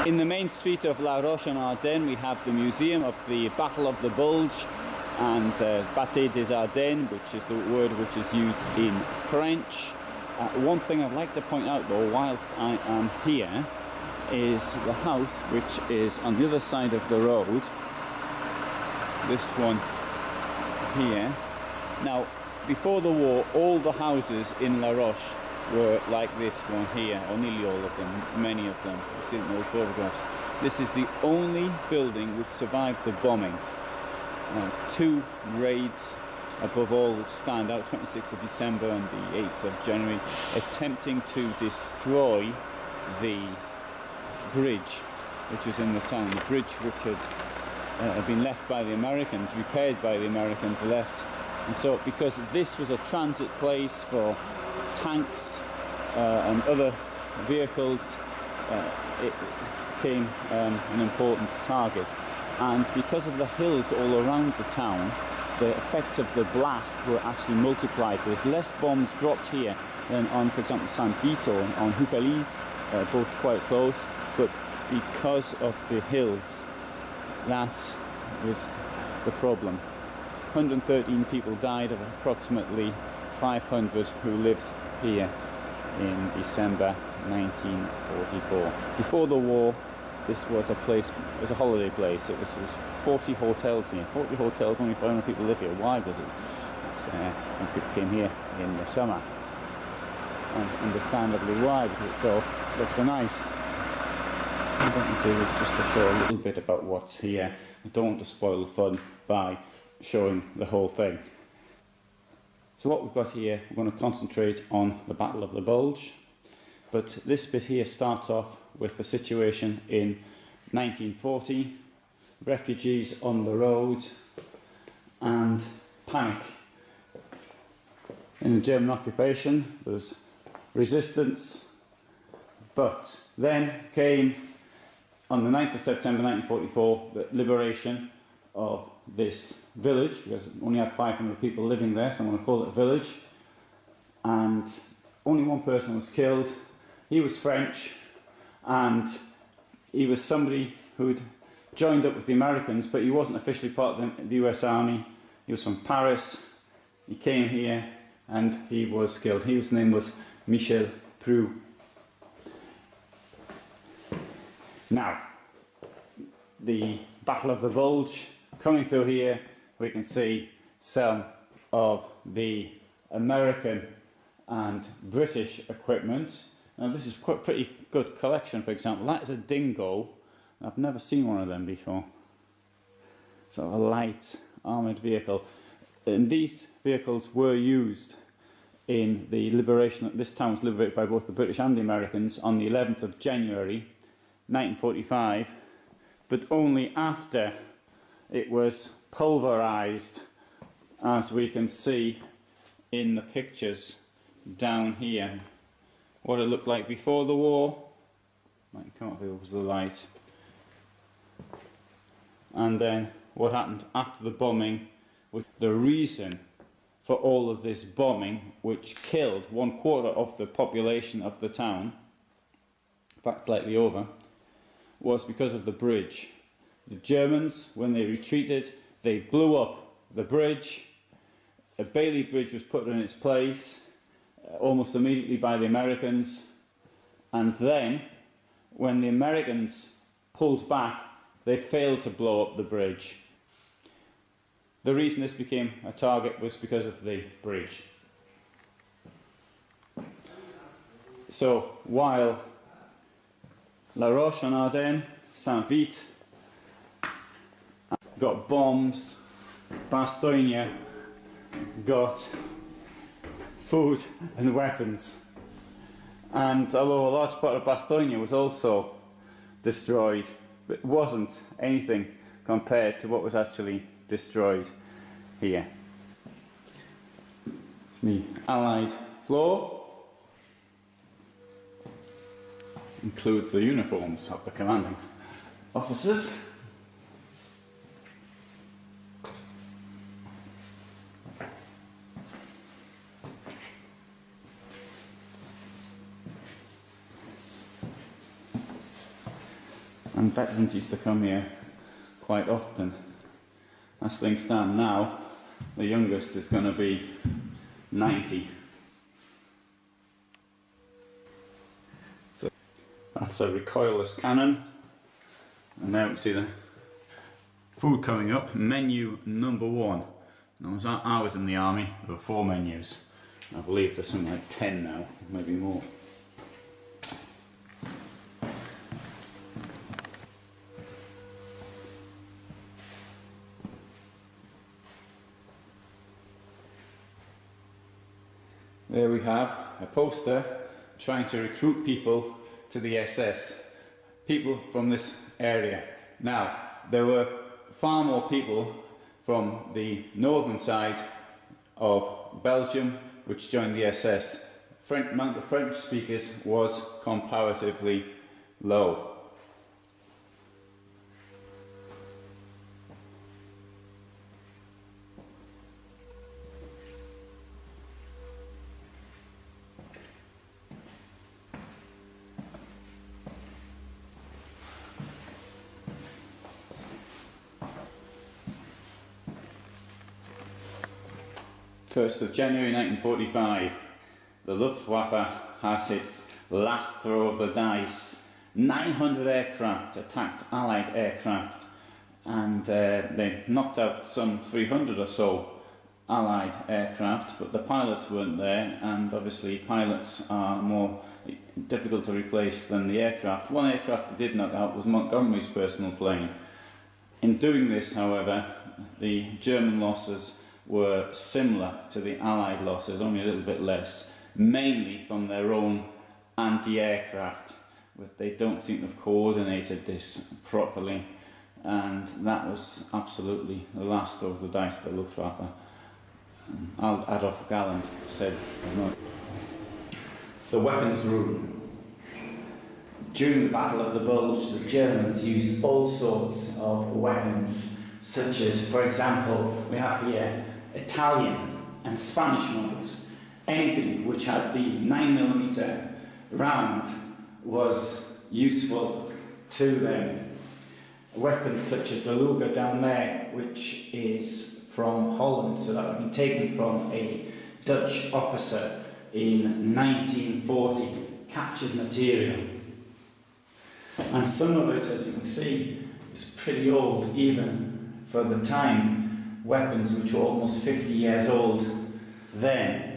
In the main street of La Roche en Ardenne, we have the museum of the Battle of the Bulge and Bataille des Ardennes, which is the word which is used in French. One thing I'd like to point out though, whilst I am here, is the house which is on the other side of the road. This one here. Now, before the war, all the houses in La Roche were like this one here, or nearly all of them, many of them. You see it in all the photographs. This is the only building which survived the bombing. Two raids above all which stand out, 26th of December and the 8th of January, attempting to destroy the bridge which was in the town. The bridge which had been left by the Americans, repaired by the Americans, left. And so because this was a transit place for tanks and other vehicles, it became an important target. And because of the hills all around the town, the effects of the blast were actually multiplied. There's less bombs dropped here than on, for example, Saint-Vite or on Houffalize, both quite close, but because of the hills, that was the problem. 113 people died of approximately 500 who lived here in December 1944. Before the war, this was a place, it was a holiday place. It was 40 hotels here. 40 hotels, only 500 people live here. Why was it? When people came here in the summer. And understandably why, because it looks so nice. What I'm going to do is just to show a little bit about what's here. I don't want to spoil the fun by showing the whole thing. So what we've got here, we're going to concentrate on the Battle of the Bulge. But this bit here starts off with the situation in 1940, refugees on the road and panic. In the German occupation, there was resistance, but then came, on the 9th of September 1944, the liberation of this village, because it only had 500 people living there, so I'm going to call it a village, and only one person was killed. He was French, and he was somebody who'd joined up with the Americans, but he wasn't officially part of the US Army. He was from Paris. He came here and he was killed. His name was Michel Preux. Now, the Battle of the Bulge, coming through here, we can see some of the American and British equipment. Now this is quite a pretty good collection. For example, that is a dingo. I've never seen one of them before. So a light armoured vehicle. And these vehicles were used in the liberation. This town was liberated by both the British and the Americans on the 11th of January 1945, but only after it was pulverised, as we can see in the pictures down here. What it looked like before the war, might come up here was the light, and then what happened after the bombing. The reason for all of this bombing, which killed 1/4 of the population of the town, in fact slightly over, was because of the bridge. The Germans, when they retreated, they blew up the bridge. A Bailey Bridge was put in its place almost immediately by the Americans, and then when the Americans pulled back, they failed to blow up the bridge. The reason this became a target was because of the bridge. So while La Roche en Ardenne, Saint-Vite got bombs, Bastogne got food and weapons. And although a large part of Bastogne was also destroyed, it wasn't anything compared to what was actually destroyed here. The Allied floor includes the uniforms of the commanding officers. and veterans used to come here quite often. As things stand now, the youngest is going to be 90. So that's a recoilless cannon, and now we see the food coming up. Menu number 1. Now, I was in the army, there were 4 menus. I believe there's something like 10 now, maybe more. There we have a poster trying to recruit people to the SS, people from this area. Now, there were far more people from the northern side of Belgium which joined the SS. Amount of French speakers was comparatively low. First of January 1945, the Luftwaffe has its last throw of the dice. 900 aircraft attacked Allied aircraft, and they knocked out some 300 or so Allied aircraft, but the pilots weren't there, and obviously pilots are more difficult to replace than the aircraft. One aircraft they did knock out was Montgomery's personal plane. In doing this, however, the German losses were similar to the Allied losses, only a little bit less, mainly from their own anti-aircraft, but they don't seem to have coordinated this properly, and that was absolutely the last throw of the dice for the Luftwaffe. Adolf Galland said no. The weapons room. During the Battle of the Bulge, the Germans used all sorts of weapons, such as, for example, we have here Italian and Spanish models. Anything which had the 9mm round was useful to them. Weapons such as the Luger down there, which is from Holland, so that had been taken from a Dutch officer in 1940, captured material. And some of it, as you can see, is pretty old, even for the time. Weapons which were almost 50 years old then.